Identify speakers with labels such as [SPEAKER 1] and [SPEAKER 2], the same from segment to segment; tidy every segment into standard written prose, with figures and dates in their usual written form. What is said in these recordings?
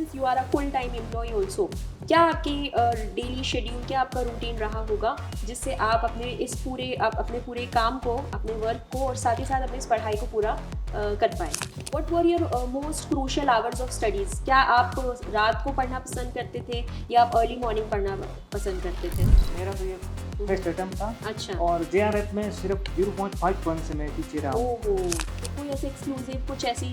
[SPEAKER 1] Since you are a full time employ also, क्या आपकी daily schedule, क्या आपका रूटीन रहा होगा जिससे आप अपने पूरे काम को, अपने वर्क को और साथ ही साथ अपनी इस पढ़ाई को पूरा कर पाए? What were your most crucial hours of studies? क्या आप रात को पढ़ना पसंद करते थे या आप अर्ली मॉर्निंग पढ़ना पसंद करते थे?
[SPEAKER 2] मेरा तो ये फर्स्ट अटेम्प्ट था
[SPEAKER 1] अच्छा।
[SPEAKER 2] और जेआरएफ में सिर्फ 0.5 से मैं पीछे रहा हूँ।
[SPEAKER 1] ओहो, तो कोई ऐसे एक्सक्लूसिव कुछ ऐसी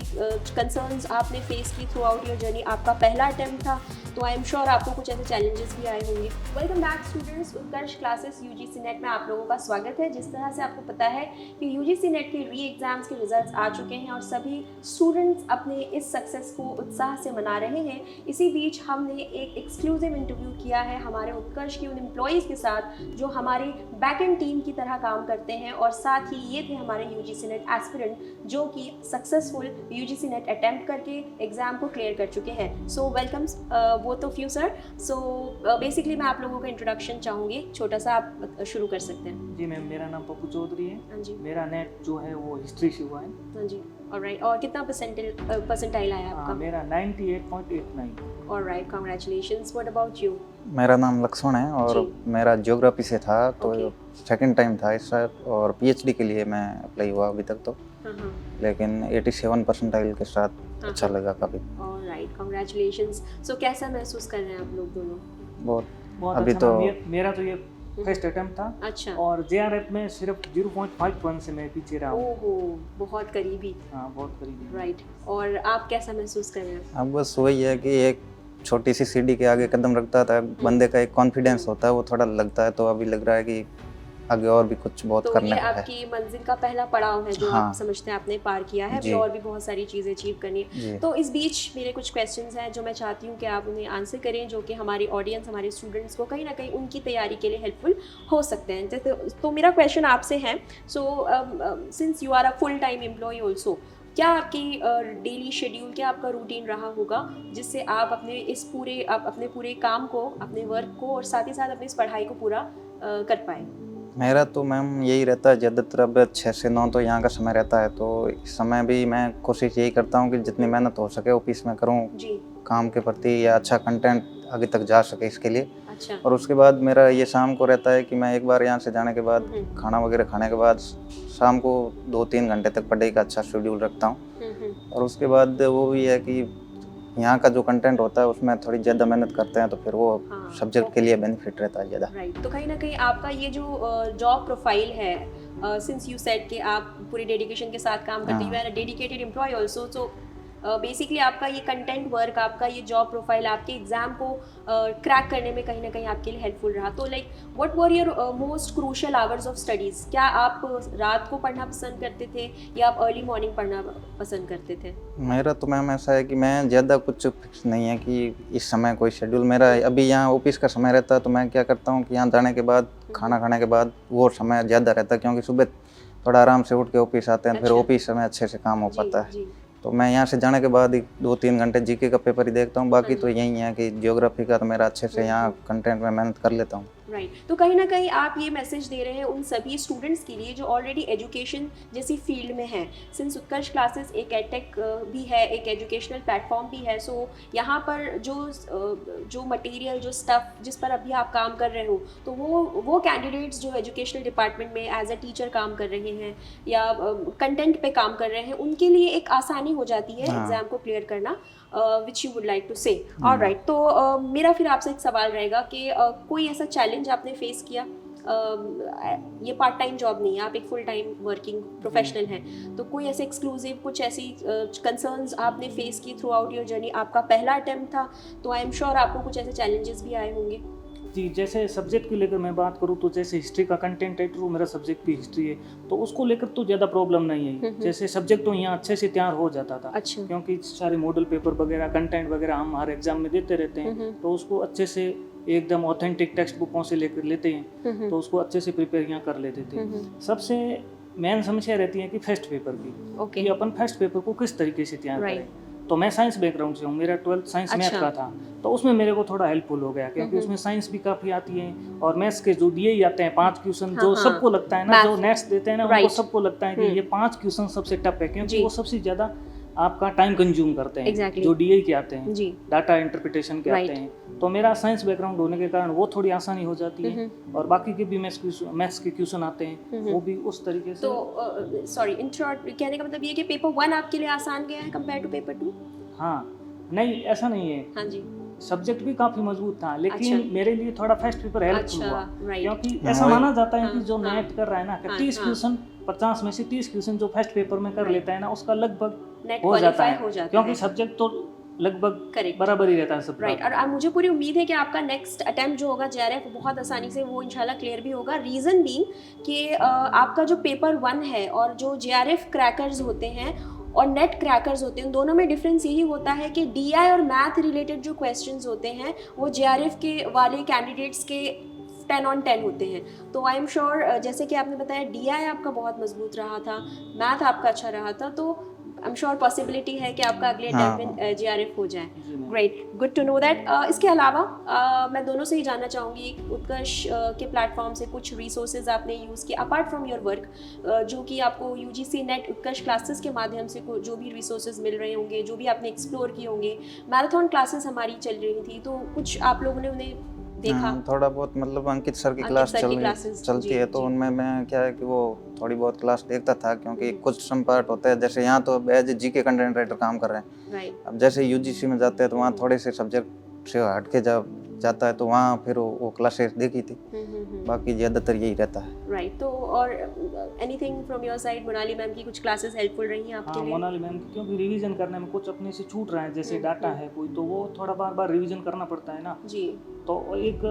[SPEAKER 1] कंसर्न्स आपने फेस की थ्रू आउट योर जर्नी? आपका पहला अटेम्प्ट था तो आई एम श्योर आपको कुछ ऐसे चैलेंजेस भी आए होंगे। वेलकम बैक स्टूडेंट्स, उत्कर्ष क्लासेस यूजीसी नेट में आप लोगों का स्वागत है। जिस तरह से आपको पता है कि यूजीसी नेट के री एग्जाम्स के रिजल्ट्स आ चुके हैं और सभी स्टूडेंट्स अपने इस सक्सेस को उत्साह से मना रहे हैं, इसी बीच हमने एक एक्सक्लूसिव इंटरव्यू किया है हमारे उत्कर्ष के उन एम्प्लॉयज़ के साथ जो हमारी बैक एंड टीम की तरह काम करते हैं और साथ ही ये थे हमारे यूजीसी नेट एस्पिरेंट जो कि सक्सेसफुल यूजीसी नेट अटेम्प्ट करके एग्जाम को क्लियर कर चुके हैं। So welcome both of you sir. So basically मैं आप लोगों का इंट्रोडक्शन चाहूँगी, छोटा सा आप शुरू कर सकते हैं।
[SPEAKER 2] जी मैम, मेरा नाम पप्पू चौधरी है।
[SPEAKER 1] हाँ जी।
[SPEAKER 2] मेरा नेट जो है वो हिस्ट्री से हुआ है।
[SPEAKER 1] हाँ जी। ऑलराइट, और कितना परसेंटाइल आया आपका?
[SPEAKER 2] मेरा 98.89।
[SPEAKER 1] Alright, congratulations. What about you?
[SPEAKER 3] मेरा नाम लक्ष्मण है और
[SPEAKER 1] जी।
[SPEAKER 3] मेरा ज्योग्राफी से था, तो
[SPEAKER 1] Okay.
[SPEAKER 3] सेकंड टाइम था इस साल और पीएचडी के लिए मैं अप्लाई हुआ अभी तक तो,
[SPEAKER 1] हाँ हाँ।
[SPEAKER 3] लेकिन 87 परसेंटाइल के साथ अच्छा लगा काफ़ी।
[SPEAKER 1] Alright, congratulations. सो कैसा महसूस कर रहे हैं आप लोग दोनों?
[SPEAKER 3] बहुत
[SPEAKER 2] बहुत
[SPEAKER 3] अभी
[SPEAKER 2] अच्छा
[SPEAKER 3] तो
[SPEAKER 2] मेरा तो ये फर्स्ट अटेम्प्ट था
[SPEAKER 1] अच्छा।
[SPEAKER 2] और जेआरएफ में सिर्फ 0.5 से मैं पीछे रहा हूँ।
[SPEAKER 1] ओहो, बहुत करीबी।
[SPEAKER 2] हाँ, बहुत करीबी।
[SPEAKER 1] राइट, और आप कैसा महसूस कर रहे हैं?
[SPEAKER 3] अब बस वही है कि एक छोटी सी सीढ़ी के आगे कदम रखता था, बंदे का एक कॉन्फिडेंस होता है वो थोड़ा लगता है, तो अभी लग रहा है कि आगे और भी कुछ बहुत
[SPEAKER 1] तो
[SPEAKER 3] करने
[SPEAKER 1] ये
[SPEAKER 3] का है।
[SPEAKER 1] आपकी मंजिल का पहला पड़ाव है जो
[SPEAKER 3] हाँ।
[SPEAKER 1] आप समझते हैं आपने पार किया है, अभी
[SPEAKER 3] जी।
[SPEAKER 1] और भी बहुत सारी चीज़ें अचीव करनी है।
[SPEAKER 3] जी।
[SPEAKER 1] तो इस बीच मेरे कुछ क्वेश्चंस हैं जो मैं चाहती हूँ कि आप उन्हें आंसर करें, जो कि हमारी ऑडियंस, हमारे स्टूडेंट्स को कहीं ना कहीं उनकी तैयारी के लिए हेल्पफुल हो सकते हैं। तो मेरा क्वेश्चन आपसे है, so since you are a full time employ also, क्या आपकी डेली शेड्यूल, क्या आपका रूटीन रहा होगा जिससे आप अपने पूरे काम को, अपने वर्क को और साथ ही साथ अपनी इस पढ़ाई को पूरा कर पाए?
[SPEAKER 3] मेरा तो मैम यही रहता है ज़्यादातर, अब 6 से 9 तो यहाँ का समय रहता है, तो इस समय भी मैं कोशिश यही करता हूँ कि जितनी मेहनत हो सके ऑफिस में करूँ
[SPEAKER 1] जी।
[SPEAKER 3] काम के प्रति, या अच्छा कंटेंट आगे तक जा सके इसके लिए।
[SPEAKER 1] अच्छा।
[SPEAKER 3] और उसके बाद मेरा ये शाम को रहता है कि मैं एक बार यहाँ से जाने के बाद खाना वगैरह खाने के बाद शाम को 2-3 घंटे तक पढ़ाई का अच्छा शेड्यूल रखता हूँ। और उसके बाद वो भी है कि यहाँ का जो कंटेंट होता है उसमें थोड़ी ज़्यादा मेहनत करते हैं, तो फिर वो
[SPEAKER 1] हाँ,
[SPEAKER 3] सब्जेक्ट के लिए बेनिफिट रहता है ज़्यादा।
[SPEAKER 1] राइट। तो कहीं ना कहीं आपका ये जो जॉब प्रोफाइल है, सिंस यू सेड कि आप पूरे डेडिकेशन के साथ काम करते हैं, you are a dedicated employ also, so basically आपका ये कंटेंट वर्क, आपका ये जॉब प्रोफाइल आपके एग्जाम को क्रैक करने में कहीं ना कहीं आपके लिए हेल्पफुल रहा। तो like what were your most crucial hours of studies? क्या आप रात को पढ़ना पसंद करते थे या आप अर्ली मॉर्निंग पढ़ना पसंद करते थे?
[SPEAKER 3] मेरा तो मैम ऐसा है कि मैं ज़्यादा कुछ फिक्स नहीं है कि इस समय कोई शेड्यूल मेरा। अभी यहाँ ऑफिस का समय रहता है तो मैं क्या करता हूँ कि यहाँ जाने के बाद, खाना खाने के बाद वो समय ज़्यादा रहता है, क्योंकि सुबह थोड़ा आराम से उठ के ऑफिस आते हैं, फिर
[SPEAKER 1] अच्छा।
[SPEAKER 3] ऑफिस में अच्छे से काम हो
[SPEAKER 1] जी,
[SPEAKER 3] पाता है।
[SPEAKER 1] जी।
[SPEAKER 3] तो मैं यहाँ से जाने के बाद ही 2-3 घंटे जीके का पेपर ही देखता हूँ, बाकी तो यही है कि ज्योग्राफी का तो मेरा अच्छे से यहाँ कंटेंट में मेहनत कर लेता हूँ।
[SPEAKER 1] राइट। तो कहीं ना कहीं आप ये मैसेज दे रहे हैं उन सभी स्टूडेंट्स के लिए जो ऑलरेडी एजुकेशन जैसी फील्ड में हैं। सिंस उत्कर्ष क्लासेस एक एडटेक भी है, एक एजुकेशनल प्लेटफॉर्म भी है, सो यहाँ पर जो मटेरियल, जो स्टफ़ जिस पर अभी आप काम कर रहे हो, तो वो कैंडिडेट्स जो एजुकेशनल डिपार्टमेंट में एज अ टीचर काम कर रहे हैं या कंटेंट पे काम कर रहे हैं, उनके लिए एक आसानी हो जाती है एग्ज़ाम को क्लियर करना, which you would like to say. Alright, तो मेरा फिर आपसे एक सवाल रहेगा कि कोई ऐसा चैलेंज आपने फेस किया? ये पार्ट टाइम जॉब नहीं है, आप एक फुल टाइम वर्किंग प्रोफेशनल हैं, तो कोई ऐसे एक्सक्लूसिव कुछ ऐसी कंसर्न्स आपने फेस की थ्रू आउट योर जर्नी? आपका पहला अटेम्प्ट था तो आई एम श्योर आपको कुछ ऐसे चैलेंजेस भी आए होंगे।
[SPEAKER 2] जी, जैसे सब्जेक्ट को लेकर मैं बात करूँ तो जैसे हिस्ट्री का कंटेंट है, तो मेरा सब्जेक्ट भी हिस्ट्री है, तो उसको लेकर तो ज़्यादा प्रॉब्लम नहीं है। जैसे सब्जेक्ट तो यहाँ अच्छे से तैयार हो जाता था।
[SPEAKER 1] अच्छा।
[SPEAKER 2] क्योंकि सारे मॉडल पेपर वगैरह, कंटेंट वगैरह हम हर एग्जाम में देते रहते हैं, तो उसको अच्छे से एकदम ऑथेंटिक टेक्स्ट बुकों से लेकर लेते हैं, तो उसको अच्छे से प्रिपेयर यहाँ कर लेते थे। सबसे मेन समस्या रहती है कि फर्स्ट पेपर की, कि अपन फर्स्ट पेपर को किस तरीके से तैयार करें। तो मैं साइंस बैकग्राउंड से हूँ, मेरा 12th साइंस मैथ का था, तो उसमें मेरे को थोड़ा हेल्पफुल हो गया, क्योंकि उसमें साइंस भी काफ़ी आती है और मैथ्स के जो दिए ही आते हैं 5 क्वेश्चन, जो सबको लगता है ना, जो नेट्स देते हैं ना, उनको सबको लगता है कि ये 5 क्वेश्चन सबसे टफ है, क्योंकि वो सबसे ज़्यादा आपका टाइम कंज्यूम करते हैं।
[SPEAKER 1] Exactly.
[SPEAKER 2] जो डीआई के आते हैं,
[SPEAKER 1] जी
[SPEAKER 2] डाटा इंटरप्रिटेशन के
[SPEAKER 1] Right.
[SPEAKER 2] आते हैं, तो मेरा साइंस बैकग्राउंड होने के कारण वो थोड़ी आसानी हो जाती है, और बाकी के भी मैथ्स के क्वेश्चन आते हैं, वो भी उस तरीके से।
[SPEAKER 1] तो सॉरी इन शॉर्ट कहने का मतलब ये कि पेपर 1 आपके लिए आसान गया है कंपेयर टू पेपर 2?
[SPEAKER 2] हाँ, नहीं ऐसा नहीं है,
[SPEAKER 1] हाँ जी,
[SPEAKER 2] सब्जेक्ट भी काफी मजबूत था, लेकिन
[SPEAKER 1] अच्छा।
[SPEAKER 2] मेरे लिए थोड़ा फर्स्ट पेपर हेल्पफुल
[SPEAKER 1] अच्छा,
[SPEAKER 2] हुआ,
[SPEAKER 1] right.
[SPEAKER 2] क्योंकि
[SPEAKER 3] हाँ,
[SPEAKER 2] ऐसा
[SPEAKER 3] वही।
[SPEAKER 2] माना जाता है कि
[SPEAKER 1] हाँ,
[SPEAKER 2] जो
[SPEAKER 1] हाँ,
[SPEAKER 2] नेट कर रहा है ना, कि
[SPEAKER 1] हाँ,
[SPEAKER 2] 30
[SPEAKER 1] हाँ।
[SPEAKER 2] क्वेश्चन 50 में से 30 क्वेश्चन जो फर्स्ट पेपर में कर लेता है ना, उसका लगभग
[SPEAKER 1] नेट
[SPEAKER 2] हो जाता
[SPEAKER 1] क्वालिफाई हो
[SPEAKER 2] है,
[SPEAKER 1] जाता
[SPEAKER 2] क्योंकि
[SPEAKER 1] है।
[SPEAKER 2] सब्जेक्ट तो लगभग
[SPEAKER 1] Correct.
[SPEAKER 2] बराबर ही रहता है सबका।
[SPEAKER 1] राइट और अब मुझे पूरी उम्मीद है कि आपका नेक्स्ट अटेम्प्ट जो होगा जेआरएफ बहुत आसानी से वो इंशाल्लाह क्लियर भी होगा। रीज़न बीइंग कि आपका जो पेपर 1 है और जो जेआरएफ क्रैकर्स होते हैं और नेट क्रैकर्स होते हैं, उन दोनों में डिफरेंस यही होता है कि डीआई और मैथ रिलेटेड जो क्वेश्चंस होते हैं वो जेआरएफ के वाले कैंडिडेट्स के 10 on 10 होते हैं। तो आई एम श्योर जैसे कि आपने बताया डीआई आपका बहुत मजबूत रहा था, मैथ आपका अच्छा रहा था, तो आई एम श्योर पॉसिबिलिटी है कि आपका अगले
[SPEAKER 3] हाँ,
[SPEAKER 1] अटेम्प्ट में जेआरएफ हो जाए।
[SPEAKER 2] जी ma'am.
[SPEAKER 1] Great, good to know that. इसके अलावा मैं दोनों से ही जानना चाहूँगी उत्कर्ष के प्लेटफॉर्म से कुछ रिसोर्सेज आपने यूज़ किए अपार्ट फ्रॉम योर वर्क, जो कि आपको यूजीसी नेट उत्कर्ष क्लासेस के माध्यम से जो भी रिसोर्सेज मिल रहे होंगे, जो भी आपने एक्सप्लोर किए होंगे, मैराथन क्लासेस हमारी चल रही थी, तो कुछ आप लोगों ने उन्हें देखा?
[SPEAKER 3] थोड़ा बहुत मतलब अंकित सर की
[SPEAKER 1] अंकित
[SPEAKER 3] क्लास
[SPEAKER 1] सर की classes,
[SPEAKER 3] चलती
[SPEAKER 1] जी,
[SPEAKER 3] है, तो
[SPEAKER 1] जी।
[SPEAKER 3] उनमें मैं क्या है कि वो थोड़ी बहुत क्लास देखता था, क्योंकि कुछ सम पार्ट होता है, जैसे यहाँ तो as a GK content writer काम कर रहे हैं।
[SPEAKER 1] राइट
[SPEAKER 3] अब जैसे यूजीसी में जाते हैं तो वहाँ थोड़े से सब्जेक्ट से हट के जाता है, तो वहाँ फिर वो क्लासेस देखी थी, बाकी ज़्यादातर यही रहता है।
[SPEAKER 1] राइट। तो और anything from your side, Monali ma'am की कुछ क्लासेस हेल्पफुल रही हैं आपके
[SPEAKER 2] हाँ,
[SPEAKER 1] लिए?
[SPEAKER 2] मोनाली मैम की, क्योंकि रिवीजन करने में कुछ अपने से छूट रहा है, जैसे डाटा है कोई, तो वो थोड़ा बार बार रिवीजन करना पड़ता है ना,
[SPEAKER 1] जी
[SPEAKER 2] तो एक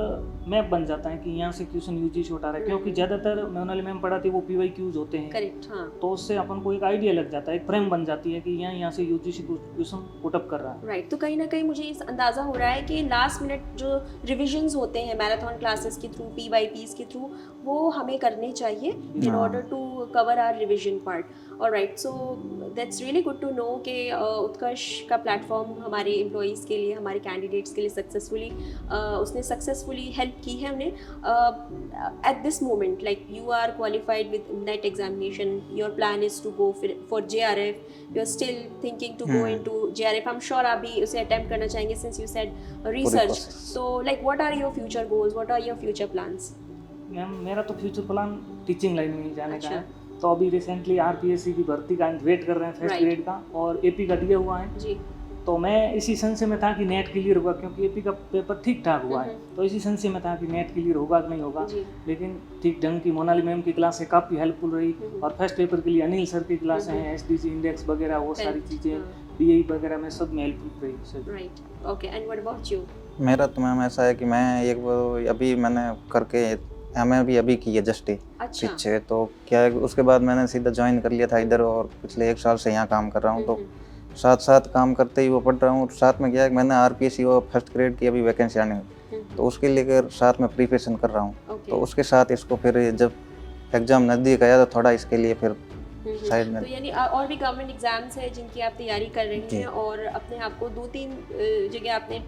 [SPEAKER 2] मैप बन जाता है कि यहाँ से क्वेश्चन यूजी से उठा रहा है, क्योंकि ज़्यादातर मोनाली मैम पढ़ाती है वो पीवाईक्यूज होते हैं,
[SPEAKER 1] करेक्ट, हाँ
[SPEAKER 2] तो उससे अपन को एक आइडिया लग जाता है, एक फ्रेम बन जाती है कि यहाँ से यूजीसी क्वेश्चन पुटअप कर रहा है।
[SPEAKER 1] राइट। तो कहीं ना कहीं मुझे इस अंदाज़ा हो रहा है कि लास्ट मिनट जो रिविजन्स होते हैं मैराथन क्लासेस के थ्रू, पीवाईपीज के थ्रू, वो हमें करने चाहिए in order to cover our revision part. Alright, so that's really good to know कि उत्कर्ष का प्लेटफॉर्म हमारे एम्प्लॉयज़ के लिए, हमारे कैंडिडेट्स के लिए उसने सक्सेसफुली हेल्प की है उन्हें at this moment. Like you are qualified with NET examination, your plan is to go for JRF, you are still thinking to go into JRF. I am sure आप भी उसे attempt करना चाहेंगे since you said research. So like what are your future goals, what are your future plans?
[SPEAKER 2] Ma'am मेरा तो future plan teaching line में ही जाने का है, तो अभी रिसेंटली आरपीएससी की भर्ती का वेट कर रहे हैं फर्स्ट ग्रेड का, और एपी का दिया हुआ है
[SPEAKER 1] जी।
[SPEAKER 2] तो मैं इसी संशय में था कि नेट क्लियर होगा, क्योंकि एपी का पेपर ठीक ठाक हुआ है, तो इसी संशय में था कि नेट क्लियर होगा कि नहीं होगा, लेकिन ठीक ढंग की मोनाली मैम की क्लासें काफ़ी हेल्पफुल रही, और फर्स्ट पेपर के लिए अनिल सर की क्लासें हैं, एसडीजी इंडेक्स वगैरह वो सारी चीज़ें, डीआई वगैरह में सब में हेल्पफुल रही sir.
[SPEAKER 1] Right, okay, and what about you?
[SPEAKER 3] मेरा तो मैम ऐसा है कि मैं एक बार अभी मैंने करके एमए भी अभी की है जस्ट ही पीछे, तो क्या है उसके बाद मैंने सीधा ज्वाइन कर लिया था इधर, और पिछले 1 साल से यहाँ काम कर रहा हूँ, तो साथ साथ काम करते ही वो पढ़ रहा हूँ, साथ में क्या है मैंने आरपीएससी वो फर्स्ट ग्रेड की अभी वैकेंसी आने हुई, तो उसके लिए साथ में प्रिपरेशन कर रहा हूँ, तो उसके साथ इसको फिर जब एग्ज़ाम नज़दीक आया तो थोड़ा इसके लिए फिर साइड में।
[SPEAKER 1] तो यानी और भी गवर्नमेंट एग्जाम्स है जिनकी आप तैयारी कर रही हैं, और अपने आप को 2-3 जगह आपने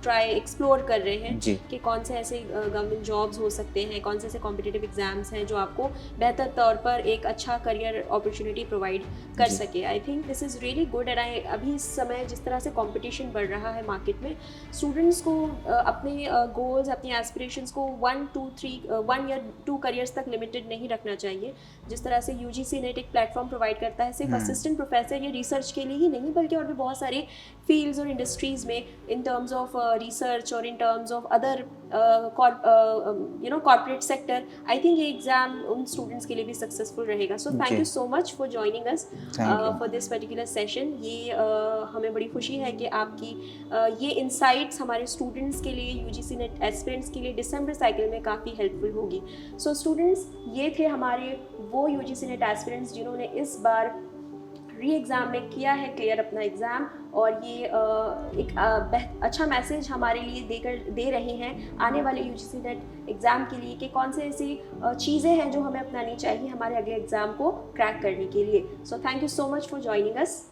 [SPEAKER 1] ट्राई एक्सप्लोर कर रहे हैं कि कौन से ऐसे गवर्नमेंट जॉब्स हो सकते हैं, कौन से ऐसे कॉम्पिटिटिव एग्जाम्स हैं जो आपको बेहतर तौर पर एक अच्छा करियर अपॉर्चुनिटी प्रोवाइड कर सके। I think this is really good, and अभी इस समय जिस तरह से कंपटीशन बढ़ रहा है मार्केट में, स्टूडेंट्स को अपने गोल्स, अपनी एस्पिरेशंस को 1 या 2 करियर्स तक लिमिटेड नहीं रखना चाहिए। जिस तरह से यूजीसी नेट एक प्लेटफॉर्म प्रोवाइड करता है सिर्फ असिस्टेंट प्रोफेसर या रिसर्च के लिए ही नहीं, बल्कि और भी बहुत सारे फील्ड्स और इंडस्ट्रीज़ में इन टर्म्स ऑफ रिसर्च और in terms of other corporate sector, I think ये एग्जाम उन स्टूडेंट्स के लिए भी सक्सेसफुल रहेगा। So thank you so much for joining us for this particular session. ये हमें बड़ी खुशी है कि आपकी ये इंसाइट्स हमारे स्टूडेंट्स के लिए, यूजीसी नेट एस्पिरेंट्स के लिए दिसंबर साइकिल में काफ़ी हेल्पफुल होगी। सो स्टूडेंट्स, ये थे हमारे वो यूजीसी नेट एस्पिरेंट्स जिन्होंने इस बार री एग्ज़ाम में किया है क्लियर अपना एग्ज़ाम, और ये एक अच्छा मैसेज हमारे लिए दे रहे हैं आने वाले यूजीसी नेट एग्ज़ाम के लिए कि कौन से ऐसी चीज़ें हैं जो हमें अपनानी चाहिए हमारे अगले एग्ज़ाम को क्रैक करने के लिए। So thank you so much for joining us.